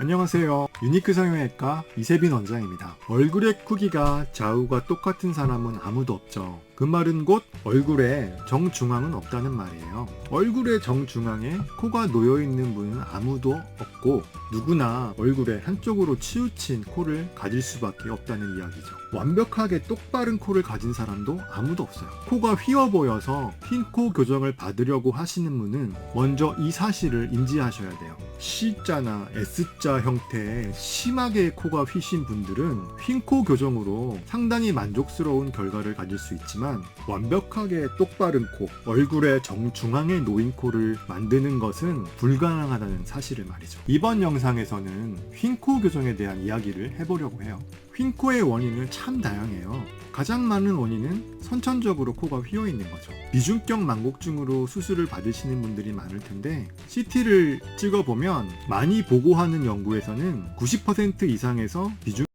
안녕하세요. 유니크 성형외과 이세빈 원장입니다. 얼굴의 크기가 좌우가 똑같은 사람은 아무도 없죠. 그 말은 곧 얼굴에 정중앙은 없다는 말이에요. 얼굴의 정중앙에 코가 놓여있는 분은 아무도 없고 누구나 얼굴에 한쪽으로 치우친 코를 가질 수밖에 없다는 이야기죠. 완벽하게 똑바른 코를 가진 사람도 아무도 없어요. 코가 휘어 보여서 흰 코 교정을 받으려고 하시는 분은 먼저 이 사실을 인지하셔야 돼요. C자나 S자 형태의 심하게 코가 휘신 분들은 흰 코 교정으로 상당히 만족스러운 결과를 가질 수 있지만 완벽하게 똑바른 코, 얼굴의 정중앙에 놓인 코를 만드는 것은 불가능하다는 사실을 말이죠. 이번 영상에서는 흰 코 교정에 대한 이야기를 해보려고 해요. 흰 코의 원인은 참 다양해요. 가장 많은 원인은 선천적으로 코가 휘어 있는 거죠. 비중격 망곡증으로 수술을 받으시는 분들이 많을 텐데 CT를 찍어보면 많이 보고하는 연구에서는 90% 이상에서 비중격이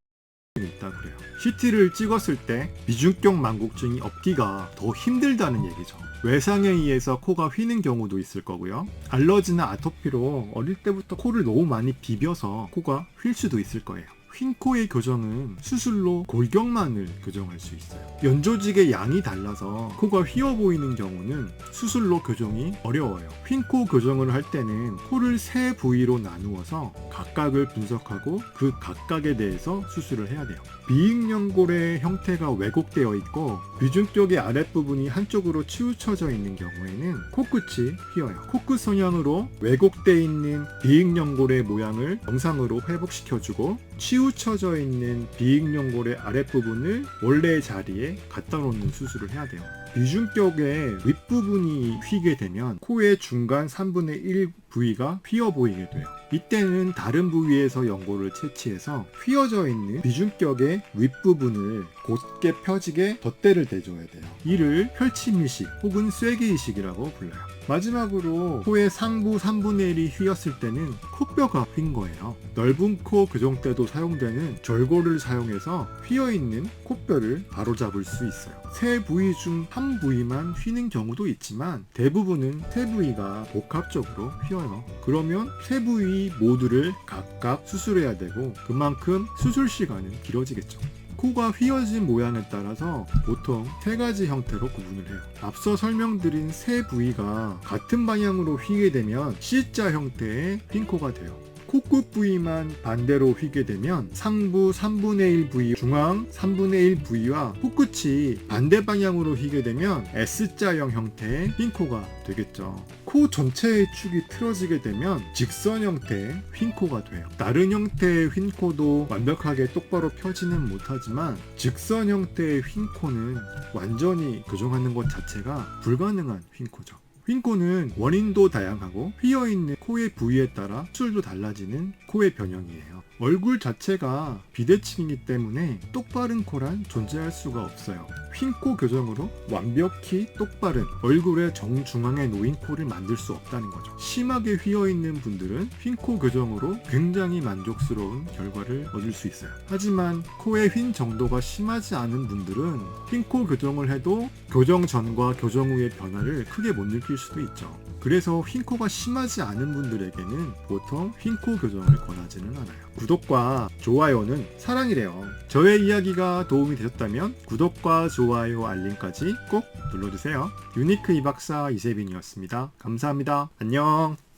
있다고 그래요. CT를 찍었을 때 비중격 망곡증이 없기가 더 힘들다는 얘기죠. 외상에 의해서 코가 휘는 경우도 있을 거고요. 알러지나 아토피로 어릴 때부터 코를 너무 많이 비벼서 코가 휠 수도 있을 거예요. 흰 코의 교정은 수술로 골격만을 교정할 수 있어요. 연조직의 양이 달라서 코가 휘어 보이는 경우는 수술로 교정이 어려워요. 흰 코 교정을 할 때는 코를 세 부위로 나누어서 각각을 분석하고 그 각각에 대해서 수술을 해야 돼요. 비익연골의 형태가 왜곡되어 있고 비중격의 아랫부분이 한쪽으로 치우쳐져 있는 경우에는 코끝이 휘어요. 코끝 성형으로 왜곡되어 있는 비익연골의 모양을 정상으로 회복시켜주고 치우쳐져 있는 비익연골의 아랫부분을 원래의 자리에 갖다 놓는 수술을 해야 돼요. 비중격의 윗부분이 휘게 되면 코의 중간 3분의 1 부위가 휘어 보이게 돼요. 이때는 다른 부위에서 연골을 채취해서 휘어져 있는 비중격의 윗부분을 곧게 펴지게 덧대를 대줘야 돼요. 이를 펼침이식 혹은 쐐기이식이라고 불러요. 마지막으로 코의 상부 3분의 1이 휘었을 때는 코뼈가 휜 거예요. 넓은 코 교정 때도 사용되는 절골을 사용해서 휘어있는 코뼈를 바로잡을 수 있어요. 세 부위 중 한 부위만 휘는 경우도 있지만 대부분은 세 부위가 복합적으로 휘어요. 그러면 세 부위 모두를 각각 수술해야 되고 그만큼 수술 시간은 길어지겠죠. 코가 휘어진 모양에 따라서 보통 세 가지 형태로 구분을 해요. 앞서 설명드린 세 부위가 같은 방향으로 휘게 되면 C자 형태의 흰 코가 돼요. 코끝 부위만 반대로 휘게 되면 상부 3분의 1 부위, 중앙 3분의 1 부위와 코끝이 반대 방향으로 휘게 되면 S자형 형태의 흰 코가 되겠죠. 코 전체의 축이 틀어지게 되면 직선 형태의 흰 코가 돼요. 다른 형태의 흰 코도 완벽하게 똑바로 펴지는 못하지만 직선 형태의 흰 코는 완전히 교정하는 것 자체가 불가능한 흰 코죠. 흰 코는 원인도 다양하고 휘어있는 코의 부위에 따라 수술도 달라지는 코의 변형이에요. 얼굴 자체가 비대칭이기 때문에 똑바른 코란 존재할 수가 없어요. 흰 코 교정으로 완벽히 똑바른 얼굴의 정중앙에 놓인 코를 만들 수 없다는 거죠. 심하게 휘어있는 분들은 흰 코 교정으로 굉장히 만족스러운 결과를 얻을 수 있어요. 하지만 코의 휜 정도가 심하지 않은 분들은 흰 코 교정을 해도 교정 전과 교정 후의 변화를 크게 못 느낄 수도 있죠. 그래서 흰 코가 심하지 않은 분들에게는 보통 흰 코 교정을 권하지는 않아요. 구독과 좋아요는 사랑이래요. 저의 이야기가 도움이 되셨다면 구독과 좋아요 알림까지 꼭 눌러주세요. 유니크 이박사 이세빈이었습니다. 감사합니다. 안녕.